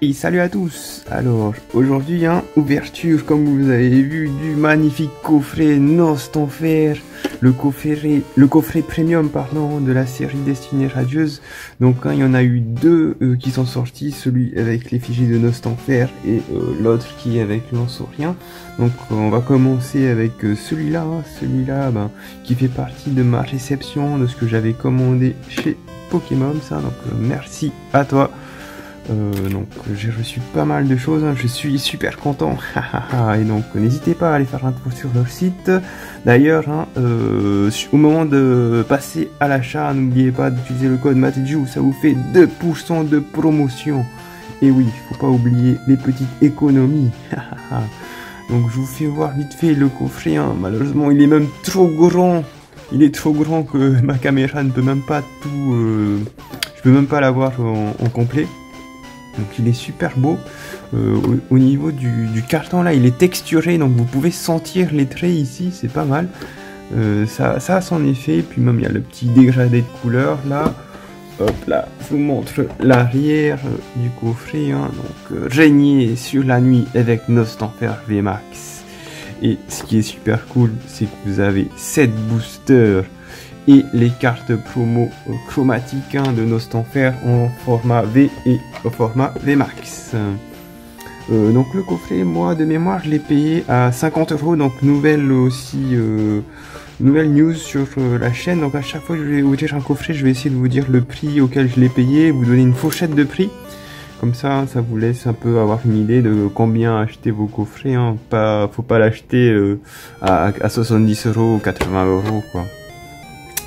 Et salut à tous. Alors aujourd'hui ouverture comme vous avez vu du magnifique coffret Nostenfer, le coffret premium pardon de la série Destinée Radieuse. Donc il y en a eu deux qui sont sortis, celui avec l'effigie de Nostenfer et l'autre qui est avec Lansaurien. Donc on va commencer avec celui-là, qui fait partie de ma réception de ce que j'avais commandé chez Pokémon donc merci à toi. Donc j'ai reçu pas mal de choses, je suis super content. Et donc n'hésitez pas à aller faire un tour sur leur site. D'ailleurs, au moment de passer à l'achat, n'oubliez pas d'utiliser le code MATEJU, ça vous fait 2% de promotion. Et oui, faut pas oublier les petites économies. Donc je vous fais voir vite fait le coffret, malheureusement il est même trop grand. Il est trop grand que ma caméra ne peut même pas tout... je peux même pas l'avoir en complet. Donc il est super beau. Au niveau du carton là, il est texturé, donc vous pouvez sentir les traits ici, c'est pas mal. Ça a son effet, puis même il y a le petit dégradé de couleur là. Hop là, je vous montre l'arrière du coffret. Donc régner sur la nuit avec Nostenfer VMAX. Et ce qui est super cool, c'est que vous avez 7 boosters et les cartes promo chromatiques de Nostenfer en format V et au format VMAX. Donc le coffret, moi de mémoire, je l'ai payé à 50 €. Donc nouvelle news sur la chaîne. Donc à chaque fois que je vais ouvrir un coffret, je vais essayer de vous dire le prix auquel je l'ai payé, vous donner une fourchette de prix. Comme ça vous laisse un peu avoir une idée de combien acheter vos coffrets. Faut pas l'acheter à 70 € ou 80 € quoi.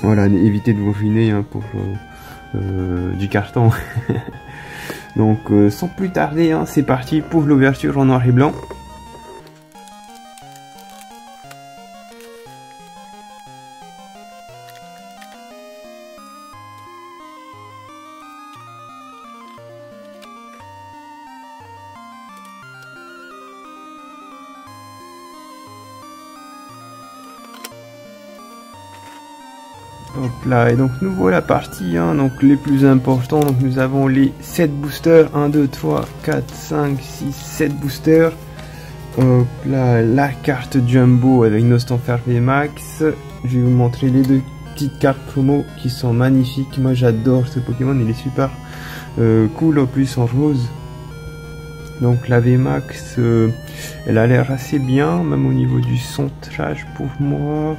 Voilà, évitez de vous ruiner pour du carton. Donc sans plus tarder, c'est parti pour l'ouverture en noir et blanc. Hop là, et donc nous voilà partis, donc les plus importants. Donc nous avons les 7 boosters, 1, 2, 3, 4, 5, 6, 7 boosters. Hop là, la carte Jumbo avec Nostenfer VMAX. Je vais vous montrer les deux petites cartes promo qui sont magnifiques. Moi j'adore ce Pokémon, il est super cool, en plus en rose. Donc la VMAX, elle a l'air assez bien, même au niveau du centrage pour moi.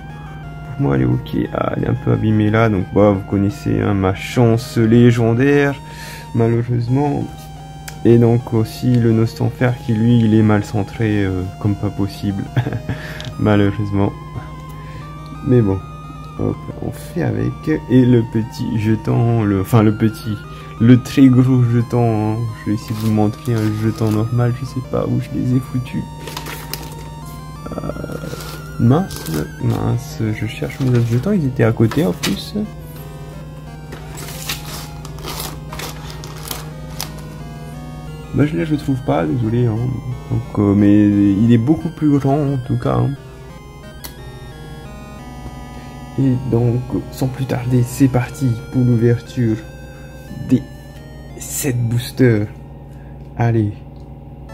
Elle est ok, elle est un peu abîmée là, donc vous connaissez ma chance légendaire, malheureusement. Et donc aussi le Nostenfer qui lui il est mal centré comme pas possible, malheureusement. Mais bon, hop, on fait avec. Et le petit jeton, le très gros jeton, je vais essayer de vous montrer un jeton normal, je sais pas où je les ai foutus. Mince, je cherche mes autres jetons, ils étaient à côté en plus. Je les trouve pas, désolé. Donc, mais il est beaucoup plus grand en tout cas. Et donc, sans plus tarder, c'est parti pour l'ouverture des 7 boosters. Allez,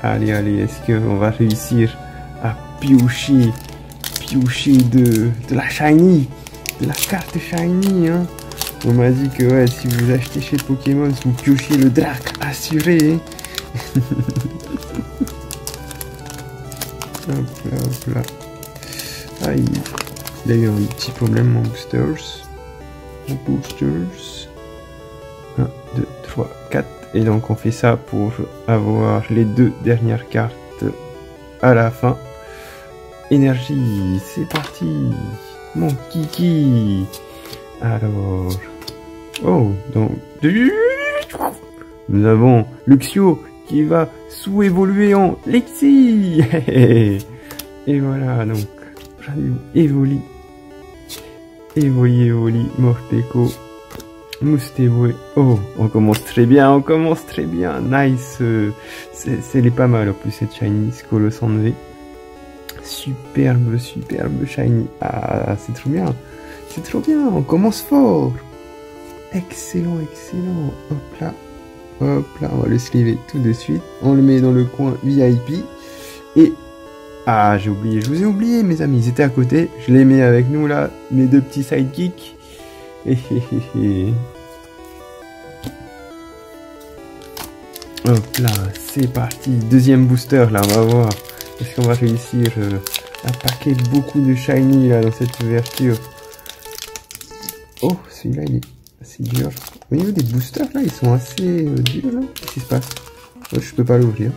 est-ce qu'on va réussir à piocher de la shiny, de la carte shiny, On m'a dit que si vous achetez chez Pokémon, vous piochez le Drac assuré. Hop là. Ah, il a eu un petit problème mon boosters. 1, 2, 3, 4. Et donc on fait ça pour avoir les deux dernières cartes à la fin. Énergie, c'est parti, mon kiki. Alors, donc nous avons Luxio qui va sous-évoluer en Lexi. Et voilà, donc Evoli, Morpeko, Mustevoué. On commence très bien, nice. C'est pas mal en plus cette shiny Colossant V. Superbe shiny. Ah, c'est trop bien, on commence fort. Excellent. Hop là, Hop là, on va le sliver tout de suite. On le met dans le coin VIP. Et... ah, j'ai oublié, je vous ai oublié mes amis, ils étaient à côté. Je les mets avec nous là, mes deux petits sidekicks. Hop là, c'est parti. Deuxième booster là, on va voir. Est-ce qu'on va réussir à paquer beaucoup de shiny là dans cette ouverture. Oh, celui-là il est assez dur. Au niveau des boosters là, ils sont assez durs là. Qu'est-ce qui se passe? Oh, je peux pas l'ouvrir.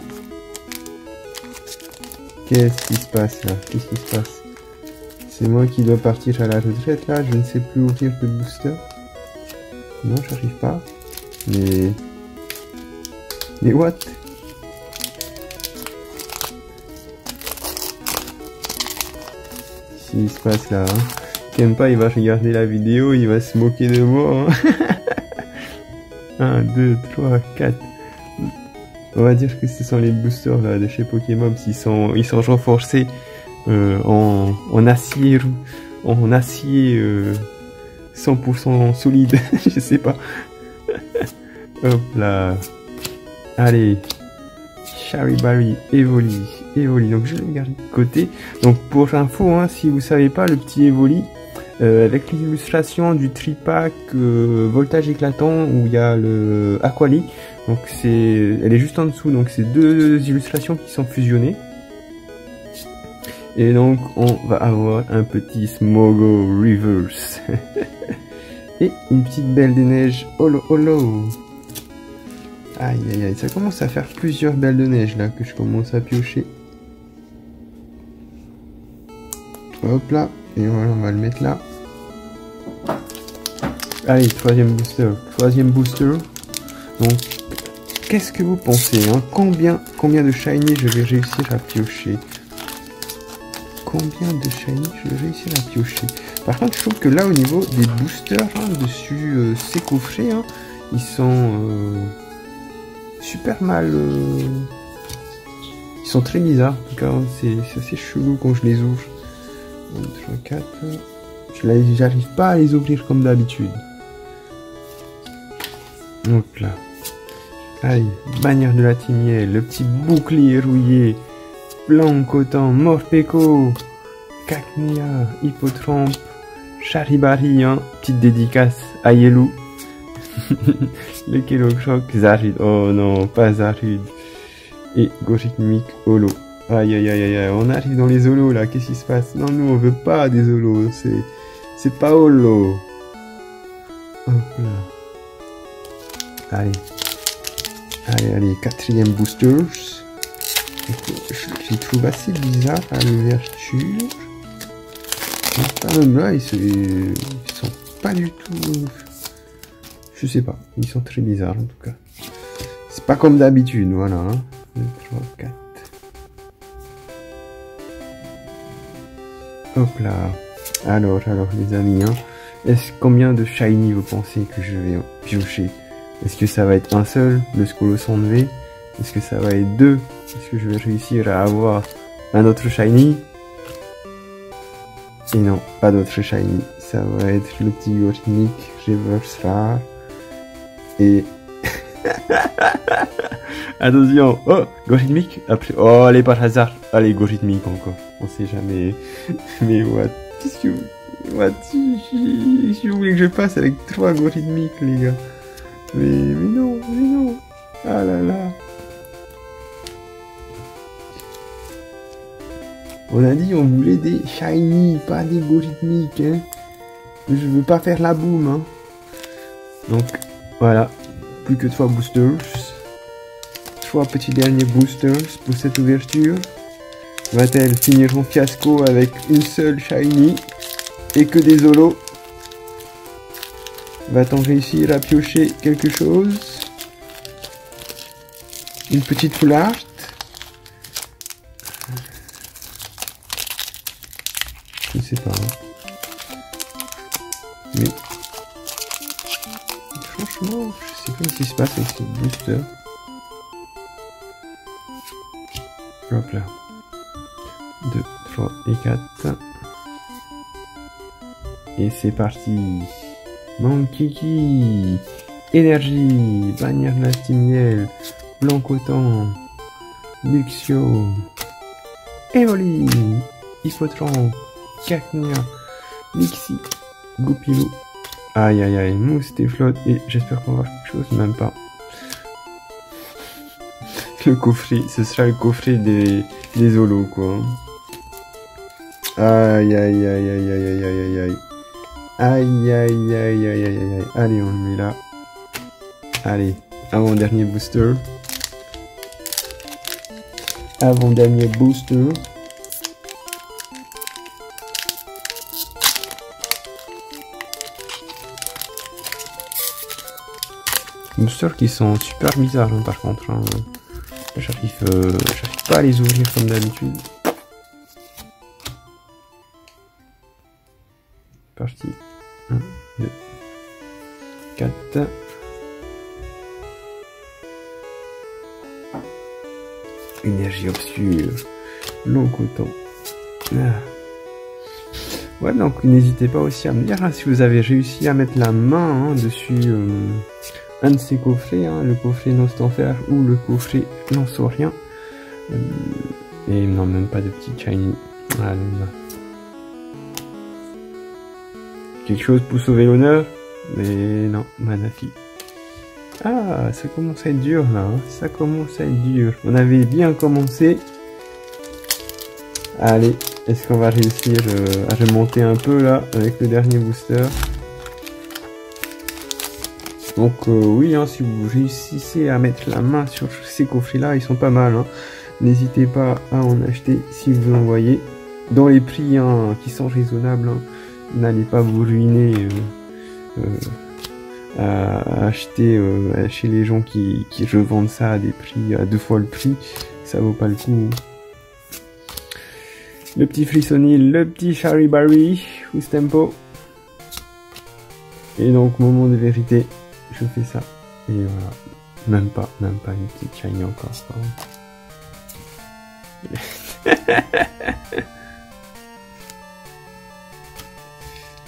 Qu'est-ce qui se passe là? Qu'est-ce qui se passe? C'est moi qui dois partir à la retraite là, je ne sais plus ouvrir de booster. Non, j'arrive pas. Mais what? Qu'est-ce qui se passe là hein? Kenpa il va regarder la vidéo, il va se moquer de moi. Hein. 1, 2, 3, 4. On va dire que ce sont les boosters là, de chez Pokémon, ils sont renforcés en acier 100% solide, je sais pas. Hop là. Allez. Charibari, Evoli. Donc je vais le garder de côté. Donc pour info, hein, si vous savez pas, le petit Evoli, avec l'illustration du tripack voltage éclatant où il y a le Aquali. Donc elle est juste en dessous, donc c'est deux illustrations qui sont fusionnées. Et donc on va avoir un petit Smogo Reverse. Et une petite belle de neige holo. Aïe aïe aïe, ça commence à faire plusieurs belles de neige là que je commence à piocher. Hop là, et voilà, on va le mettre là. Allez, troisième booster. Donc, qu'est-ce que vous pensez hein? Combien de shiny je vais réussir à piocher? Combien de shiny je vais réussir à piocher? Par contre, je trouve que là, au niveau des boosters, hein, dessus ces coffrets, hein, ils sont super mal... ils sont très bizarres. En tout cas, c'est assez chelou quand je les ouvre. 1, 3, 4... j'arrive pas à les ouvrir comme d'habitude. Hop là. Allez, bannière de la timielle, le petit bouclier rouillé, Blancotan, Morpeko, Cacnea, Hippotrampe, Charibari, hein, petite dédicace à Yellow. Le Kellogg-Shock, Zarude, oh non, pas Zarude. Et Gorhythmic Holo. Aïe aïe aïe aïe, on arrive dans les holos là, qu'est-ce qui se passe? Non, nous on veut pas des holos, c'est pas holo. Hop là. Allez, quatrième boosters. Je les trouve assez bizarres à l'ouverture. Même là, ils sont pas du tout... je sais pas, ils sont très bizarres en tout cas. C'est pas comme d'habitude, voilà. Hein. 2, 3, 4. Hop là. Alors les amis, hein. Combien de shiny vous pensez que je vais piocher? Est-ce que ça va être un seul, le Scoloson V? Est-ce que ça va être deux? Est-ce que je vais réussir à avoir un autre shiny? Et non, pas d'autre shiny. Ça va être le petit Gorhythmic Reverse Rare. Et... attention! Oh! Gorhythmic! Après... oh, allez, par hasard! Allez, Gorhythmic encore. On sait jamais. Mais what? Qu'est-ce que... what? Je voulais que je passe avec 3 Gorhythmic, les gars. Mais non. Ah là là. On a dit on voulait des shiny, pas des Gorhythmic, hein. Je veux pas faire la boum, hein. Donc, voilà. Plus que 3 boosters. 3 petits derniers boosters pour cette ouverture. Va-t-elle finir en fiasco avec une seule shiny et que des holos? Va-t-on réussir à piocher quelque chose? Une petite full art? Je sais pas. Mais franchement, je sais pas ce qui se passe avec ce booster. Hop là. 2, 3 et 4. Et c'est parti. Mon kiki. Énergie, bannière de la Stimiel, Blanc-Coton, Luxio, Evoli, Hippotron, Cacnea, Mixi, Goupilou. Aïe aïe aïe, Mousse, Téflotte, et j'espère qu'on va voir quelque chose, même pas. Le coffret, ce sera le coffret des holos, quoi. Aïe aïe aïe aïe aïe aïe aïe aïe. Aïe aïe aïe aïe aïe aïe. Allez, on le met là. Allez, avant-dernier booster. Avant-dernier booster. Boosters qui sont super bizarres, hein, par contre. Hein. J'arrive pas à les ouvrir comme d'habitude. Parti. 1, 2, 4. Énergie obscure. Long coton. Ah. Ouais, donc n'hésitez pas aussi à me dire hein, si vous avez réussi à mettre la main hein, dessus un de ces coffrets, hein, le coffret Nostanfer ou le coffret Lansorien. Et non, même pas de petit shiny. Ah, là. Quelque chose pour sauver l'honneur, mais non, Manafi. Ah, ça commence à être dur là, hein. Ça commence à être dur. On avait bien commencé. Allez, est-ce qu'on va réussir à remonter un peu là avec le dernier booster? Donc oui, hein, si vous réussissez à mettre la main sur ces coffrets là, ils sont pas mal. Hein. N'hésitez pas à en acheter si vous en voyez. Dans les prix hein, qui sont raisonnables, hein. N'allez pas vous ruiner à acheter chez les gens qui revendent ça à des prix à 2 fois le prix. Ça vaut pas le coup. Le petit Frissonil, le petit Charibarri, Oustempo. Et donc, moment de vérité, je fais ça. Et voilà. Même pas une petite shiny encore.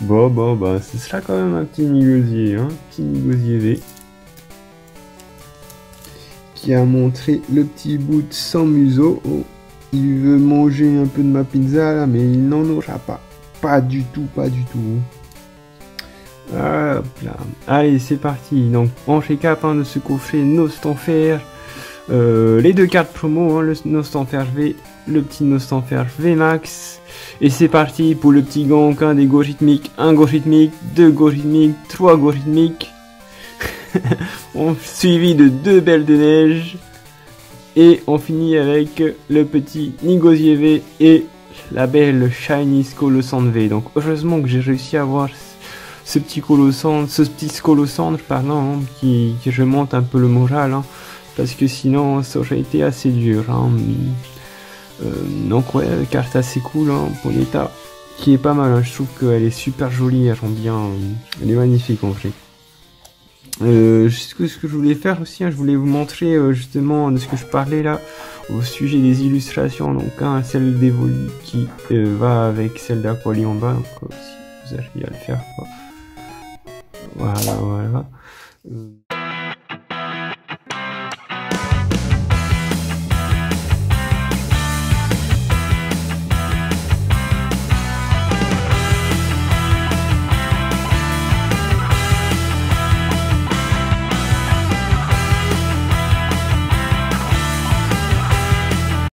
Bon, bah, ce sera quand même un petit Nigosier, hein. Petit Nigosier V. Qui a montré le petit bout de sans museau. Oh. Il veut manger un peu de ma pizza là, mais il n'en aura pas. Pas du tout, pas du tout. Hop là. Allez, c'est parti. Donc, en récap hein, de ce coffret Nostanfer. Les deux cartes promo, hein, le Nostanfer V, le petit Nostanfer V Max. Et c'est parti pour le petit gank, hein, des go rythmiques. 1 go rythmique, 2 go rythmiques, 3 go rythmiques. Suivi de 2 belles de neige. Et on finit avec le petit Nigosier V et la belle Shiny Scolosandre V. Donc heureusement que j'ai réussi à avoir ce petit Scolosandre, pardon, hein, qui remonte un peu le moral, hein, parce que sinon ça aurait été assez dur. Hein. Donc ouais, carte assez cool hein, pour l'état, qui est pas mal. Hein. Je trouve qu'elle est super jolie, elle rend bien, elle est magnifique en fait. Ce que je voulais faire aussi, hein, je voulais vous montrer justement de ce que je parlais là au sujet des illustrations. Donc hein, celle d'Evoli qui va avec celle d'Aquali en bas. Donc si vous arrivez à le faire, quoi. Voilà.